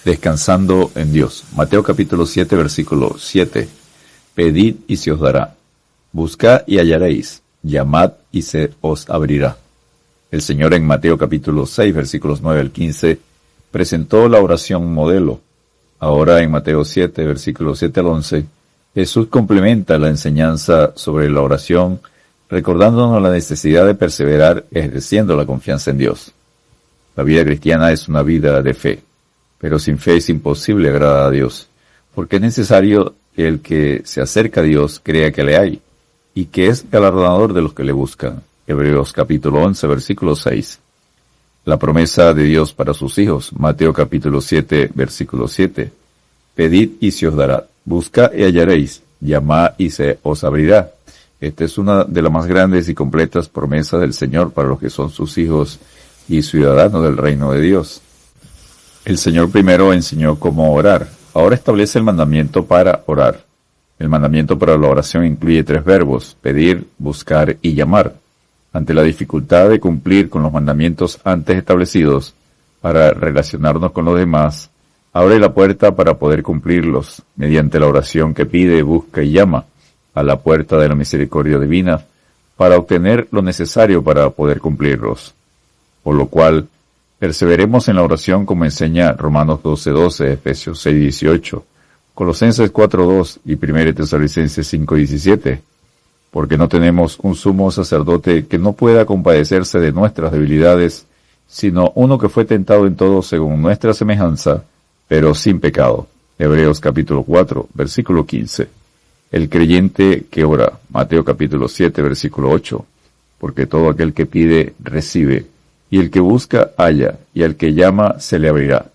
Descansando en Dios. Mateo capítulo 7, versículo 7. Pedid y se os dará. Buscad y hallaréis. Llamad y se os abrirá. El Señor en Mateo capítulo 6, versículos 9 al 15, presentó la oración modelo. Ahora en Mateo 7, versículos 7 al 11, Jesús complementa la enseñanza sobre la oración, recordándonos la necesidad de perseverar ejerciendo la confianza en Dios. La vida cristiana es una vida de fe, pero sin fe es imposible agradar a Dios, porque es necesario que el que se acerca a Dios crea que le hay, y que es galardonador de los que le buscan. Hebreos capítulo 11, versículo 6. La promesa de Dios para sus hijos, Mateo capítulo 7, versículo 7. Pedid y se os dará, buscad y hallaréis, llamad y se os abrirá. Esta es una de las más grandes y completas promesas del Señor para los que son sus hijos y ciudadanos del reino de Dios. El Señor primero enseñó cómo orar. Ahora establece el mandamiento para orar. El mandamiento para la oración incluye 3 verbos: pedir, buscar y llamar. Ante la dificultad de cumplir con los mandamientos antes establecidos para relacionarnos con los demás, abre la puerta para poder cumplirlos mediante la oración que pide, busca y llama a la puerta de la misericordia divina para obtener lo necesario para poder cumplirlos. Por lo cual, perseveremos en la oración como enseña Romanos 12:12, Efesios 6:18, Colosenses 4:2 y 1 Tesalonicenses 5:17, porque no tenemos un sumo sacerdote que no pueda compadecerse de nuestras debilidades, sino uno que fue tentado en todo según nuestra semejanza, pero sin pecado. Hebreos capítulo 4, versículo 15. El creyente que ora, Mateo capítulo 7, versículo 8, porque todo aquel que pide, recibe, y el que busca, halla, y al que llama, se le abrirá.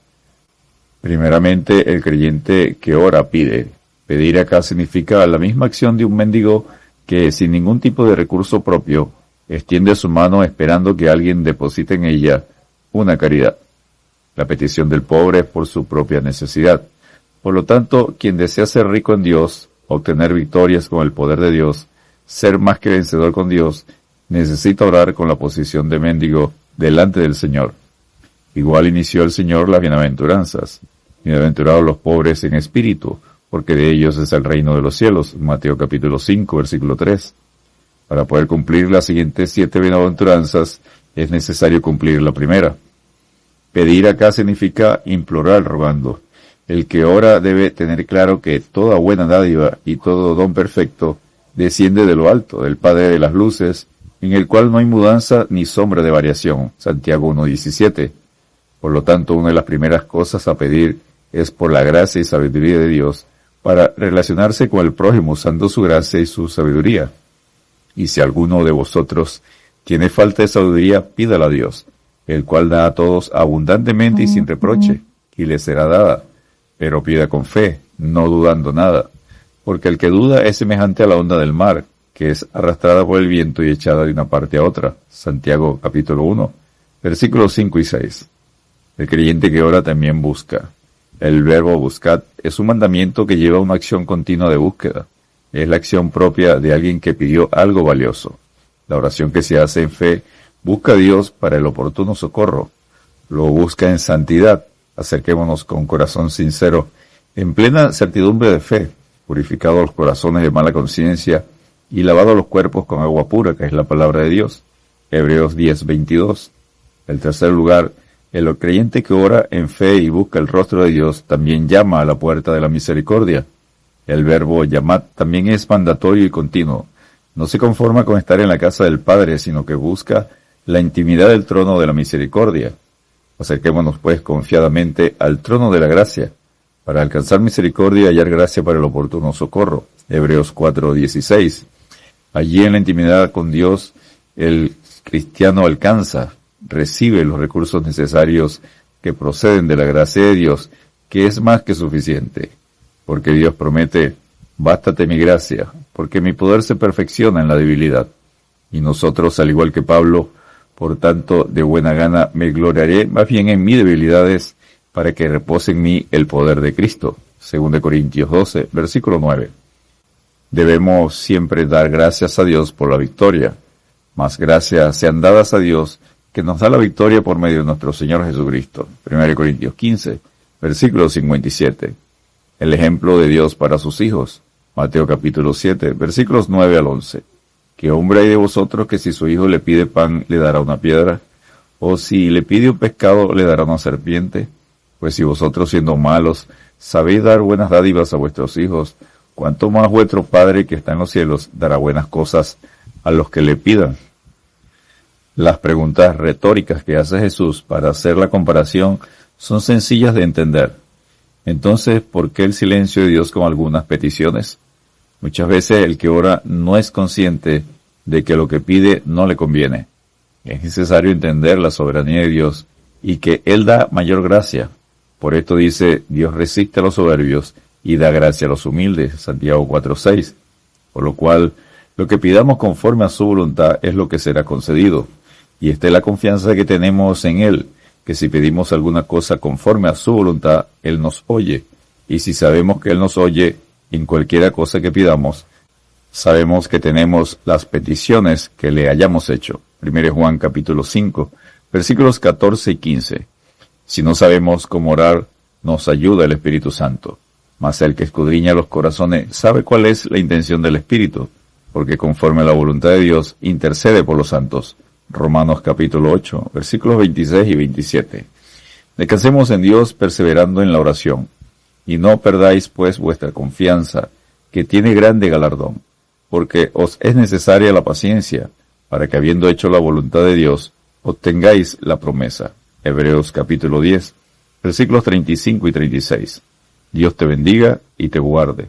Primeramente, el creyente que ora pide. Pedir acá significa la misma acción de un mendigo que, sin ningún tipo de recurso propio, extiende su mano esperando que alguien deposite en ella una caridad. La petición del pobre es por su propia necesidad. Por lo tanto, quien desea ser rico en Dios, obtener victorias con el poder de Dios, ser más que vencedor con Dios, necesita orar con la posición de mendigo delante del Señor. Igual inició el Señor las bienaventuranzas. Bienaventurados los pobres en espíritu, porque de ellos es el reino de los cielos. Mateo capítulo 5, versículo 3. Para poder cumplir las siguientes 7 bienaventuranzas, es necesario cumplir la primera. Pedir acá significa implorar rogando. El que ora debe tener claro que toda buena dádiva y todo don perfecto desciende de lo alto, del Padre de las luces, en el cual no hay mudanza ni sombra de variación. Santiago 1:17. Por lo tanto, una de las primeras cosas a pedir es por la gracia y sabiduría de Dios para relacionarse con el prójimo usando su gracia y su sabiduría. Y si alguno de vosotros tiene falta de sabiduría, pídala a Dios, el cual da a todos abundantemente y sin reproche, y le será dada. Pero pida con fe, no dudando nada, porque el que duda es semejante a la onda del mar, que es arrastrada por el viento y echada de una parte a otra. Santiago capítulo 1, versículos 5 y 6. El creyente que ora también busca. El verbo buscad es un mandamiento que lleva una acción continua de búsqueda. Es la acción propia de alguien que pidió algo valioso. La oración que se hace en fe busca a Dios para el oportuno socorro. Lo busca en santidad. Acerquémonos con corazón sincero, en plena certidumbre de fe, purificados los corazones de mala conciencia y lavados los cuerpos con agua pura, que es la palabra de Dios. Hebreos 10:22. En tercer lugar, el creyente que ora en fe y busca el rostro de Dios también llama a la puerta de la misericordia. El verbo llamar también es mandatorio y continuo. No se conforma con estar en la casa del Padre, sino que busca la intimidad del trono de la misericordia. Acerquémonos pues confiadamente al trono de la gracia, para alcanzar misericordia y hallar gracia para el oportuno socorro. Hebreos 4:16. Allí en la intimidad con Dios, el cristiano alcanza, recibe los recursos necesarios que proceden de la gracia de Dios, que es más que suficiente. Porque Dios promete, bástate mi gracia, porque mi poder se perfecciona en la debilidad. Y nosotros, al igual que Pablo, por tanto, de buena gana me gloriaré más bien en mis debilidades, para que repose en mí el poder de Cristo. 2 Corintios 12, versículo 9. Debemos siempre dar gracias a Dios por la victoria. Más gracias sean dadas a Dios, que nos da la victoria por medio de nuestro Señor Jesucristo. 1 Corintios 15, Versículo 57. El ejemplo de Dios para sus hijos. Mateo capítulo 7, versículos 9 al 11. ¿Qué hombre hay de vosotros que si su hijo le pide pan le dará una piedra? ¿O si le pide un pescado le dará una serpiente? Pues si vosotros siendo malos sabéis dar buenas dádivas a vuestros hijos, cuánto más vuestro Padre que está en los cielos dará buenas cosas a los que le pidan. Las preguntas retóricas que hace Jesús para hacer la comparación son sencillas de entender. Entonces, ¿por qué el silencio de Dios con algunas peticiones? Muchas veces el que ora no es consciente de que lo que pide no le conviene. Es necesario entender la soberanía de Dios y que Él da mayor gracia. Por esto dice, Dios resiste a los soberbios y da gracia a los humildes, Santiago 4:6. Por lo cual, lo que pidamos conforme a su voluntad es lo que será concedido. Y esta es la confianza que tenemos en Él, que si pedimos alguna cosa conforme a su voluntad, Él nos oye. Y si sabemos que Él nos oye en cualquiera cosa que pidamos, sabemos que tenemos las peticiones que le hayamos hecho. 1 Juan capítulo 5, versículos 14 y 15. Si no sabemos cómo orar, nos ayuda el Espíritu Santo. Mas el que escudriña los corazones sabe cuál es la intención del Espíritu, porque conforme a la voluntad de Dios intercede por los santos. Romanos capítulo 8, versículos 26 y 27. Descansemos en Dios perseverando en la oración, y no perdáis pues vuestra confianza, que tiene grande galardón, porque os es necesaria la paciencia, para que habiendo hecho la voluntad de Dios, obtengáis la promesa. Hebreos capítulo 10, versículos 35 y 36. Dios te bendiga y te guarde.